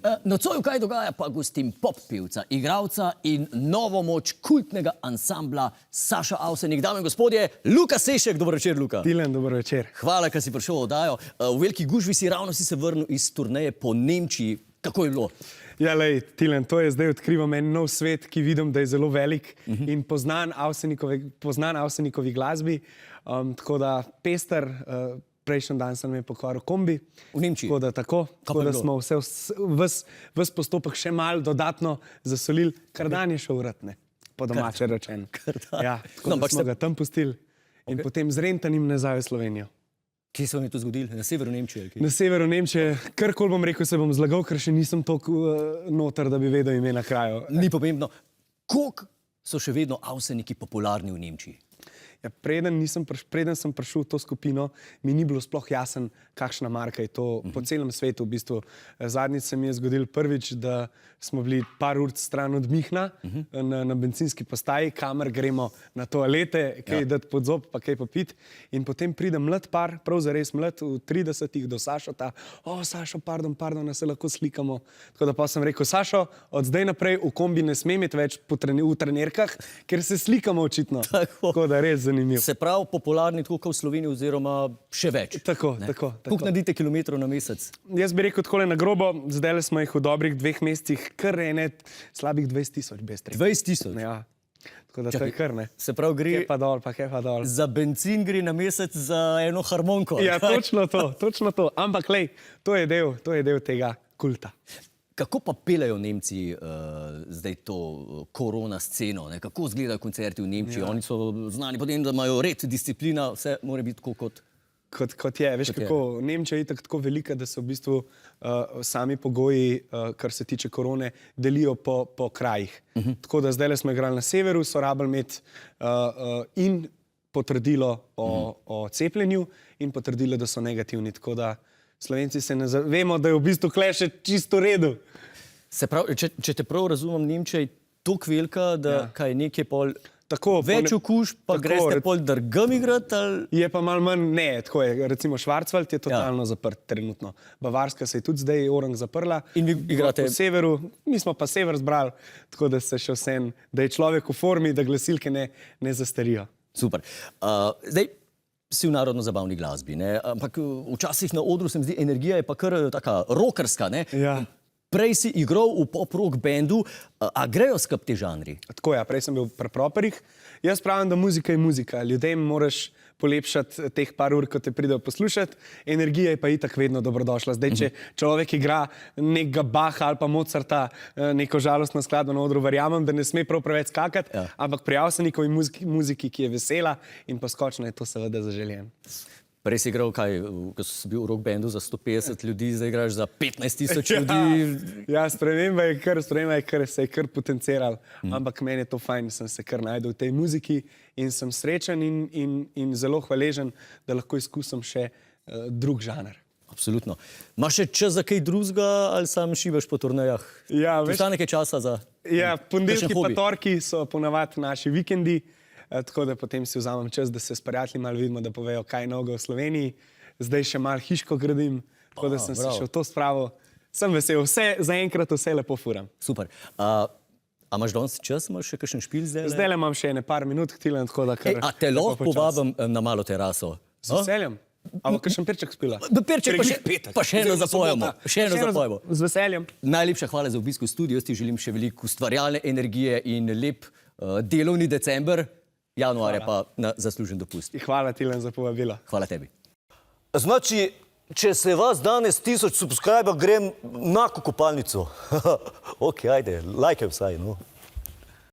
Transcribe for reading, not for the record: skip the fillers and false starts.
Nocoj, kaj dogaja, pa gostim pop-pevca, igralca in novo moč kultnega ansambla Saša Avsenik. Dame in gospodje, Luka Sešek, dobro večer, Luka. Tilen, dobro večer. Hvala, ker si prišel v oddajo. V veliki gužvi si ravno si se vrnil iz turneje po Nemčiji. Kako je bilo? Ja, lej, Tilen, to je zdaj odkrivam en nov svet, ki vidim, da je zelo velik in poznan Avsenikovi glasbi. Tako da pester, prejšnji dan sem me pokvaril kombi. V Nemčiji? Tako da smo ves postopek še malo dodatno zasolili. Kar dan je šel vratne, po domače rečeno. Ja, tako da smo ga tam pustili in potem z Rentanim nazaj v Slovenijo. Kje se vam je to zgodilo? Na severu Nemčije? Na severu Nemčije. Karkoli bom rekel, se bom zlagal, ker še nisem toliko noter, da bi vedel ime na kraju. Ni pomembno. Koliko so še vedno Avseniki popularni v Nemčiji? Ja, preden sem prišel v to skupino, mi ni bilo sploh jasen, kakšna marka je to po celem svetu. V bistvu zadnjič se mi je zgodil prvič, da smo bili par ur stran od Mihna na bencinski postaji, kamor gremo na toalete, kaj dati pod zob, pa kaj popiti. In potem pride mlad par, prav zares mlad, v 30-ih do Sašota. O, Sašo, pardon, da se lahko slikamo. Tako da pa sem rekel, Sašo, od zdaj naprej v kombi ne sme imeti več v trenerkah, ker se slikamo očitno. Tako da res zanimivo. Se pravi, popularni tako kot v Sloveniji oziroma še več? Tako. Koliko naredite kilometrov na mesec? Jaz bi rekel takole na grobo, zdaj smo jih v dobrih 2 mesecih kar ene slabih 20 000 bestri. 20 000? Ja. Tako da to je kar, ne. Se pravi, gre Kje pa dol. za bencin, gre na mesec za eno harmoniko. Ja, točno to. Ampak lej, to je del tega kulta. Kako pa pelejo Nemci zdaj to korona sceno? Kako izgledajo koncerti v Nemčiji? Oni so znani potem, da imajo red, disciplina, vse mora biti tako kot je. Veš kako, Nemčija je tako velika, da se v bistvu sami pogoji, kar se tiče korone, delijo po krajih. Tako da zdaj smo igrali na severu, so rabili imeti in potrdilo o cepljenju in potrdilo, da so negativni. Tako da Slovenci se ne zavemo, da je v bistvu kle še čisto v redu. Se pravi, če te prav razumem, Nemčija je toliko velika, da kaj nekje pol več okužb, pa greste pol drgam igrat? Je pa malo manj, ne, tako je. Recimo Švarcvald je totalno zaprt trenutno. Bavarska se je tudi zdaj Orang zaprla. In vi igrate? Po severu, mi smo pa sever zbrali, tako da se še vsem, da je človek v formi, da glasilke ne zastarijo. Super. Zdaj, si v narodno-zabavni glasbi, ne? Ampak včasih na odru se mi zdi, energija je pa kar taka rockerska, ne? Ja. Prej si igral v pop-rock bendu, a grejo skup te žanri? Tako je, prej sem bil pri properih. Jaz pravim, da muzika je muzika. Ljudem moraš polepšati teh par ur, ko te pridejo poslušati. Energija je pa itak vedno dobrodošla. Zdaj, če človek igra nekega Bacha ali pa Mozarta, neko žalostno skladbo na odru, verjamem, da ne sme prav preveč skakati, ampak pri Avsenikovi muziki, ki je vesela in poskočna, je to seveda zaželjen. Prej si igral, ko si bil v rock bandu za 150 ljudi, zdaj igraš za 15 000 ljudi. Ja, sprememba je kar, se je kar potenciral. Ampak meni je to fajn, sem se kar najdel v tej muziki in sem srečen in zelo hvaležen, da lahko izkusim še drug žanr. Absolutno. Imaš še čas za kaj drugega ali sam šivaš po turnejah? Ja, veš. Ostane nekaj časa za ponedeljki pa torki so ponavadi naši vikendi. Tako da potem si vzamem čas, da se s prijatelji malo vidimo, da povejo, kaj je novega v Sloveniji. Zdaj še malo hiško gradim, tako da sem se še v to spravil. Sem vesel, zaenkrat vse lepo furam. Super. A imaš danes čas, imaš še kakšen špil zdaj? Zdaj imam še ene par minut, Tilen, tako da kar... A te lahko povabim na malo teraso? Z veseljem. Ali kakšen perček spila? Perček pa še eno zapojemo. Z veseljem. Najlepša hvala za obisk v studiu. Jaz ti želim še veliko ustvarjalne energije in lep delovni december. Januarja pa na zaslužen dopust. Hvala, Tilen, za povabilo. Hvala tebi. Znači, če se vas danes 1000 subscriber, grem na kopalnico. Ok, ajde, lajkaj vsaj, no.